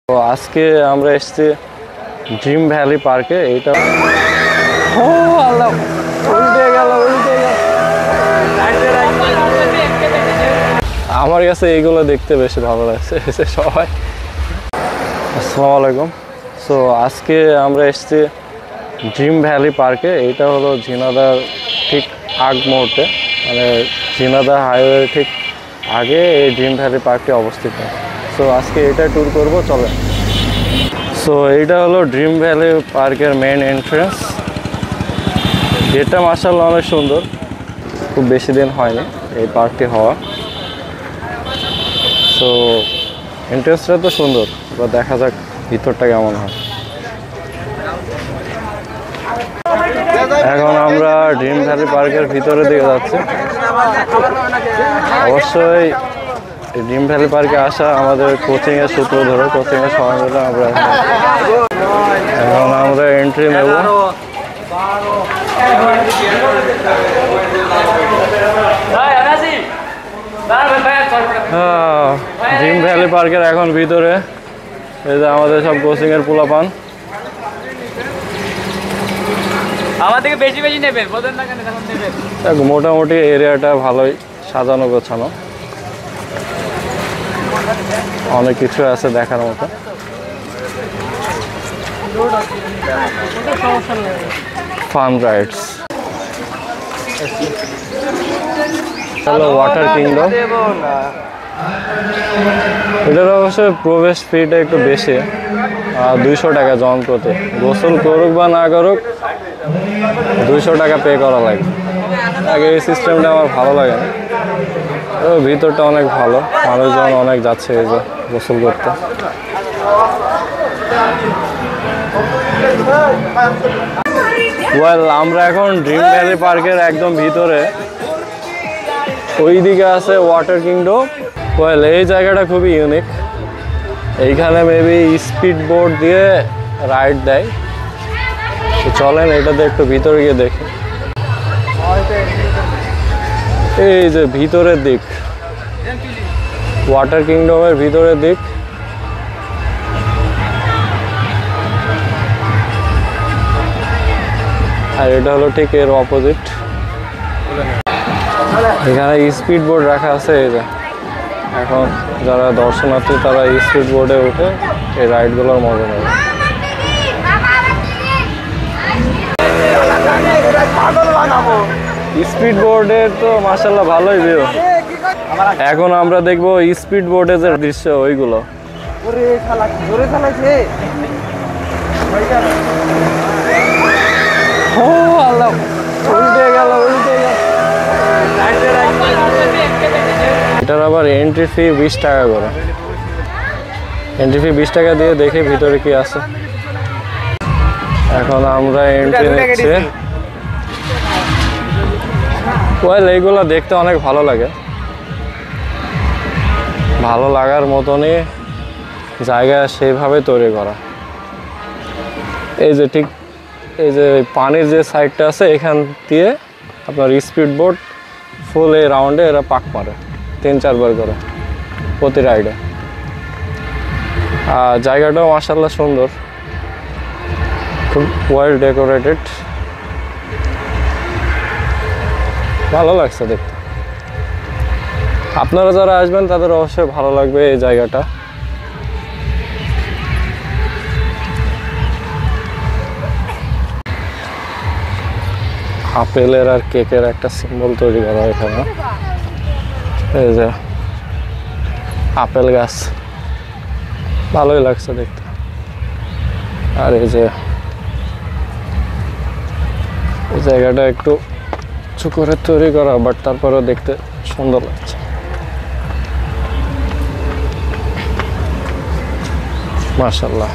তো আজকে আমরা এসেছি ড্রিম ভ্যালি পার্কে। এটা আমার কাছে এইগুলো দেখতে বেশি ভালো লাগছে। সবাই আসসালামু আলাইকুম। সো আজকে আমরা এসেছি ড্রিম ভ্যালি পার্কে। এটা হলো ঝিনাইদহ ঠিক আগ মুহূর্তে, মানে ঝিনাইদহ হাইওয়ে ঠিক আগে এই ড্রিম ভ্যালি পার্কটি অবস্থিত। সো আজকে এটা ট্যুর করব, চলে। সো এইটা হলো ড্রিম ভ্যালি পার্কের মেইন এন্ট্রেন্স। গেটটা মাশাআল্লাহ অনেক সুন্দর, খুব বেশি দিন হয়নি এই পার্কটি হওয়া। সো এন্ট্রেন্সটা তো সুন্দর, এবার দেখা যাক ভিতরটা কেমন হয়। এখন আমরা ড্রিম ভ্যালি পার্কের ভিতরের দিকে যাচ্ছি। অবশ্যই ড্রিম ভ্যালি পার্কে আসা আমাদের কোচিংয়ের সূত্র ধরে, কোচিংয়ের সময় মিলে আমরা এখন আমরা এন্ট্রি নেব। ড্রিম ভ্যালি পার্কের এখন ভিতরে এই যে আমাদের সব কোচিংয়ের পোলাপান। মোটামুটি এরিয়াটা ভালোই সাজানো গোছানো, অনেক কিছু আছে দেখার মতো। Fun rides, hello water kingdom. এটার অবশ্য প্রবেশ ফিটা একটু বেশি, 200 টাকা জন প্রতি। গোসল করুক বা না করুক 200 টাকা পে করা লাগে। আগে এই সিস্টেমটা আমার ভালো লাগে না। ভিতরটা অনেক ভালো, মানুষজন অনেক যাচ্ছে এই যে গোসল করতে। ওয়েল, আমরা এখন ড্রিম ভ্যালি পার্কের একদম ভিতরে, ওই দিকে আছে ওয়াটার কিংডম। ওয়েল, এই জায়গাটা খুবই ইউনিক। এইখানে মেবি স্পিড বোট দিয়ে রাইড দেয়। চলেন এটাতে একটু ভিতরে গিয়ে দেখি। এই যে ভিতরের দিক, ওয়াটার কিংডমের ভিতরের দিক। আর এটা হলো ঠিক এর অপোজিট। এখানে স্পিড বোট রাখা আছে। এই যে এখন যারা দর্শনার্থী তারা স্পিড বোটে উঠে এই রাইডগুলোর মজা নেবে। স্পিড বোর্ডের তো মাশাআল্লাহ ভালোই ভিউ। এখন আমরা দেখবো স্পিড বোর্ডের যে দৃশ্য ওইগুলো। এটার আবার এন্ট্রি ফি 20 টাকা করে। এন্ট্রি ফি 20 টাকা দিয়ে দেখে ভিতরে কি আছে। এখন আমরা এন্ট্রি নিচ্ছি। ওয়েল, এইগুলো দেখতে অনেক ভালো লাগে। ভালো লাগার মতনই জায়গা সেইভাবে তৈরি করা। এই যে ঠিক এই যে পানির যে সাইডটা আছে, এখান দিয়ে আপনার স্পিড বোট ফুল এই রাউন্ডে এরা পাক মারে 3-4 বার করে প্রতি রাইডে। আর জায়গাটাও মাশাআল্লাহ সুন্দর, খুব ওয়েল ডেকোরেটেড, ভালো লাগছে দেখতে। আপনারা যারা আসবেন তাদের অবশ্যই ভালো লাগবে এই জায়গাটা। আপেলের আর কেকের একটা সিম্বল তৈরি করা এখানে। এই যে আপেল গাছ, ভালোই লাগছে দেখতে। আর এই যে এই জায়গাটা একটু উঁচু করে তৈরি করা, বাট তারপরেও দেখতে সুন্দর লাগছে। মাশাআল্লাহ।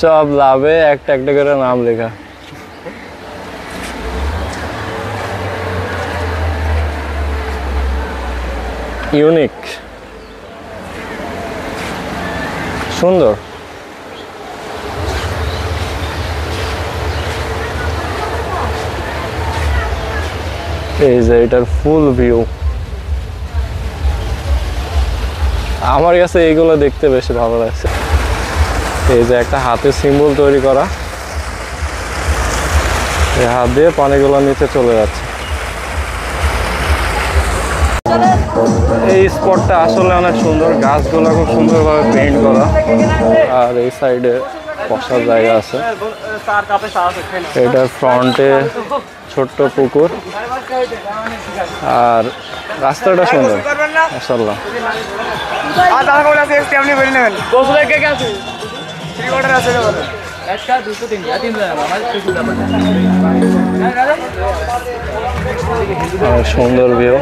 সব লাভে একটা একটা করে নাম লেখা। ইউনিক, সুন্দর। এই যে এটার ফুল ভিউ। আমার কাছে এইগুলো দেখতে বেশি ভালো লাগছে। এই যে একটা হাতের সিম্বল তৈরি করা, এই হাত দিয়ে পানিগুলো নিচে চলে যাচ্ছে। এই স্পটটা আসলে অনেক সুন্দর, গাছগুলো খুব সুন্দরভাবে পেইন্ট করা, আর এই সাইডে বসার জায়গা আছে। এটার ফ্রন্টে ছোট্ট পুকুর, আর রাস্তাটা সুন্দর মাশাআল্লাহ। সুন্দর ভিউ।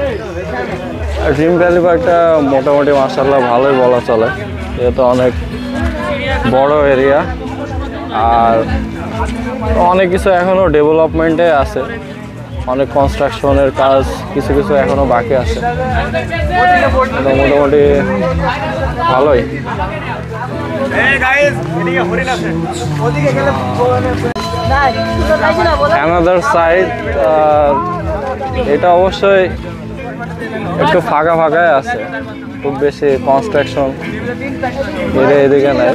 ড্রিম ভ্যালি পার্কটা মোটামুটি মাশাআল্লাহ ভালোই বলা চলে, যেহেতু অনেক বড় এরিয়া আর অনেক কিছু এখনো ডেভেলপমেন্টে আছে, অনেক কনস্ট্রাকশনের কাজ কিছু কিছু এখনো বাকি আছে, মোটামুটি ভালোই। অ্যানাদার সাইড, এটা অবশ্যই একটু ফাঁকা ফাঁকাই আছে, খুব বেশি কনস্ট্রাকশন এদিকে নাই।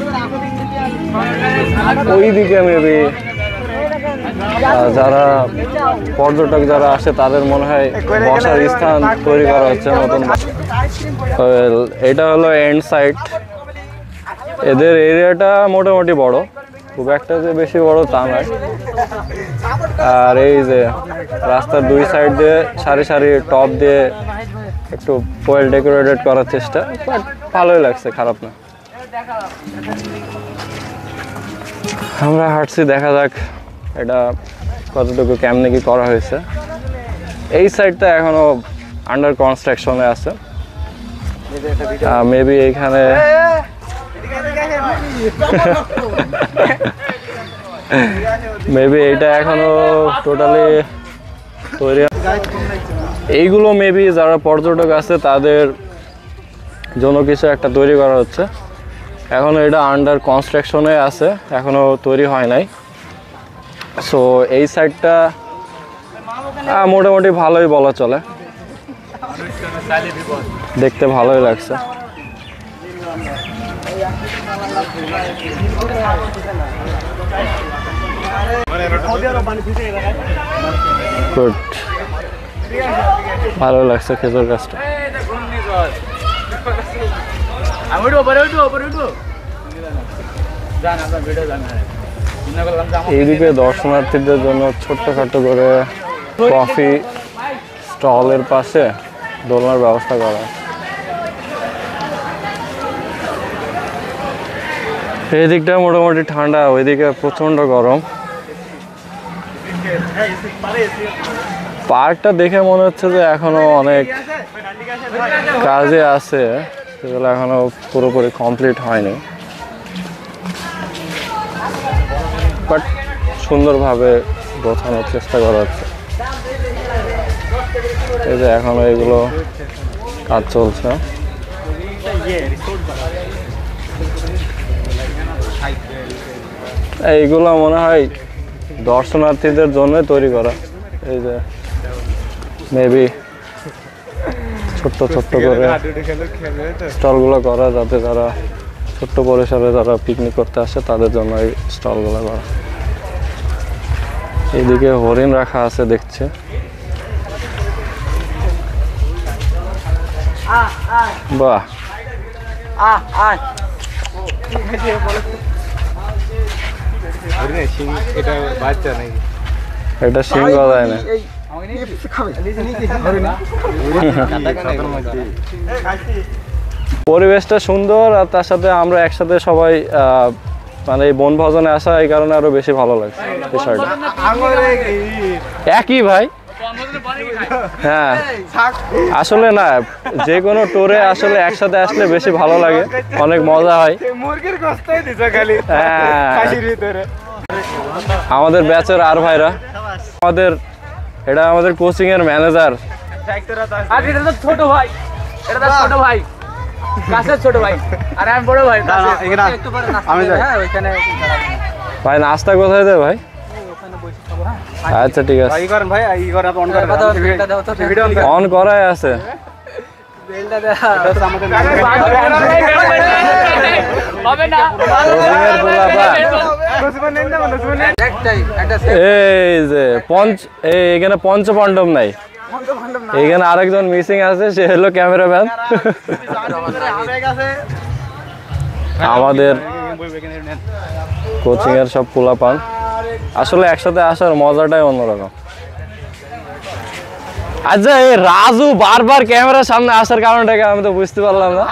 ওইদিকে মেবি যারা পর্যটক যারা আসে তাদের মনে হয় বসার স্থান তৈরি করা হচ্ছে নতুন। এটা হলো এন্ড সাইড। এদের এরিয়াটা মোটামুটি বড়, খুব একটা যে বেশি বড় তা নয়। আর এই যে রাস্তার দুই সাইড দিয়ে সারি সারি টপ দিয়ে একটু ওয়েল ডেকোরেটেড করার চেষ্টা, বাট ভালোই লাগছে, খারাপ না। আমরা হাঁটছি, দেখা যাক এটা কতটুকু কেমনে কি করা হয়েছে। এই সাইডটা এখনো আন্ডার কনস্ট্রাকশনে আছে, মেবি এইখানে মেবি এইটা এখনো টোটালি তৈরি। এইগুলো মেবি যারা পর্যটক আছে তাদের জন্য কিছু একটা তৈরি করা হচ্ছে, এখনো এটা আন্ডার কনস্ট্রাকশনে আছে, এখনো তৈরি হয় নাই। সো এই সাইডটা মোটামুটি ভালোই বলা চলে, দেখতে ভালোই লাগছে। গুড, ভালো লাগছে খেজুর গাছটা। এইদিকে দর্শনার্থীদের জন্য ছোট্টখাটো করে কফি স্টলের পাশে দোলনার ব্যবস্থা করা। এই দিকটা মোটামুটি ঠান্ডা, ওইদিকে প্রচন্ড গরম। পার্কটা দেখে মনে হচ্ছে যে এখনো অনেক কাজে আছে, সেগুলো এখনো পুরোপুরি কমপ্লিট হয়নি, বাট সুন্দরভাবে গোছানোর চেষ্টা করা হচ্ছে। এই যে এখনো এগুলো কাজ চলছে। এইগুলো মনে হয় দর্শনার্থীদের জন্য তৈরি করা। এই যে মেবি ছোট্ট ছোট্ট করে স্টলগুলো করা, যাতে যারা ছোট্ট পরিসরে যারা পিকনিক করতে আসে তাদের জন্য এই স্টলগুলো করা। এইদিকে হরিণ রাখা আছে দেখছে। বাহ, এটা সিং গজায় না। পরিবেশটা সুন্দর, আর তার সাথে আমরা একসাথে সবাই মানে এই বনভোজনে আসা, এই কারণে আরো বেশি ভালো লাগছে বিষয়টা। একই ভাই, হ্যাঁ আসলে না, যে কোনো ট্যুরে আসলে একসাথে আসলে বেশি ভালো লাগে, অনেক মজা হয়। আমাদের ব্যাচের আর ভাইরা, আমাদের এটা আমাদের কোচিং এর ম্যানেজার। ছোট ভাই, এটা ছোট ভাই, কাছের ছোট ভাই, আর আমি বড় ভাই। ভাই নাস্তা কোথায় দেয় ভাই? আচ্ছা ঠিক আছে, ভাই করেন ভাই, ই করেন অন করেন, ভিডিও অন অন করাই আছে। এই যে এখানে পঞ্চপাণ্ডব নাই, এখানে আরেকজন মিসিং আছে, সে হলো ক্যামেরাম্যান। আমাদের কোচিং এর সব পোলাপান আসলে একসাথে আসার মজাটাই অন্যরকম। আচ্ছা, এই রাজু বারবার ক্যামেরার সামনে আসার কারণটা কি আমি তো বুঝতে পারলাম না।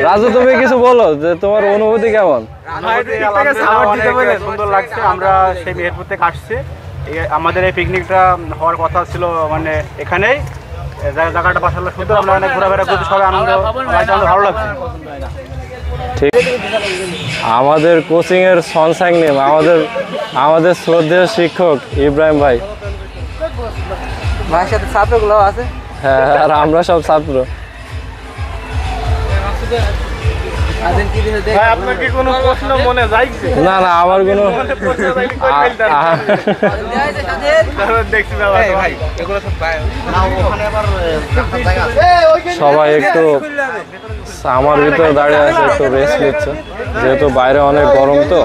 রাজু তুমি কিছু বলো যে তোমার অনুভূতি কেমন? সুন্দর লাগছে। আমরা সেই মেহেরপুর থেকে আসছি, আমাদের এই পিকনিকটা হওয়ার কথা ছিল মানে এখানেই, জায়গাটা পাশাপাশি সুন্দর, আমরা অনেক ঘোরাফেরা করছি, সবাই আনন্দ, ভালো লাগছে। ঠিক, আমাদের কোচিং এর সনসাং নেম আমাদের শ্রদ্ধেয় শিক্ষক ইব্রাহিম ভাই, ভাইয়ের সাথে ছাত্রগুলো আছে। হ্যাঁ, আর আমরা সব ছাত্র। আপনার কি কোনো প্রশ্ন মনে যায়? না না, আমার কোনো সবাই একটু আমার ভিতরে দাঁড়িয়ে আছে, একটু রেস্ট নিচ্ছে, যেহেতু বাইরে অনেক গরম। তো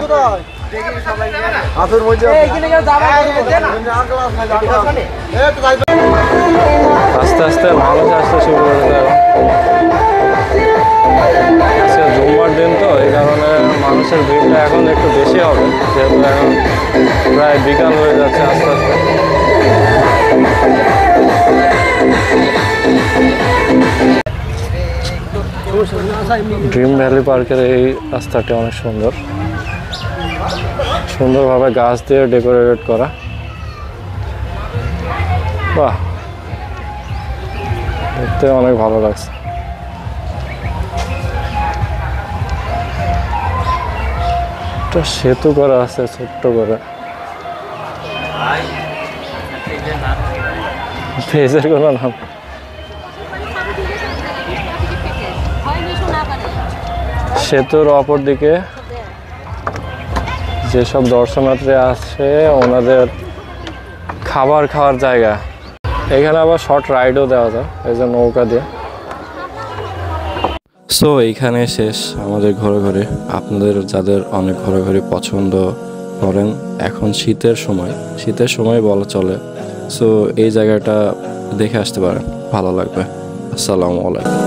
আস্তে আস্তে মানুষ আসতে শুরু করে দেয়। আজকে জুম্মার দিন তো, এই কারণে মানুষের ভিড়টা এখন একটু বেশি হবে, যেহেতু এখন প্রায় বিকাল হয়ে যাচ্ছে আস্তে আস্তে। ড্রিম ভ্যালি পার্কের এই রাস্তাটি অনেক সুন্দর, সুন্দরভাবে গাছ দিয়ে ডেকোরেট করা। বাহ, দেখতে অনেক ভালো লাগছে। একটা সেতু করা আছে ছোট্ট করে, পেজের কোনো নাম। সেতুর অপর দিকে যেসব দর্শনার্থী আসে ওনাদের খাবার খাওয়ার জায়গা। এখানে আবার শর্ট রাইডও দেওয়া যায়, এই যে নৌকা দিয়ে। সো এইখানে শেষ আমাদের ঘোরাঘুরি। আপনাদের যাদের অনেক ঘোরাঘুরি পছন্দ করেন, এখন শীতের সময় বলা চলে, সো এই জায়গাটা দেখে আসতে পারেন, ভালো লাগবে। আসসালামু আলাইকুম।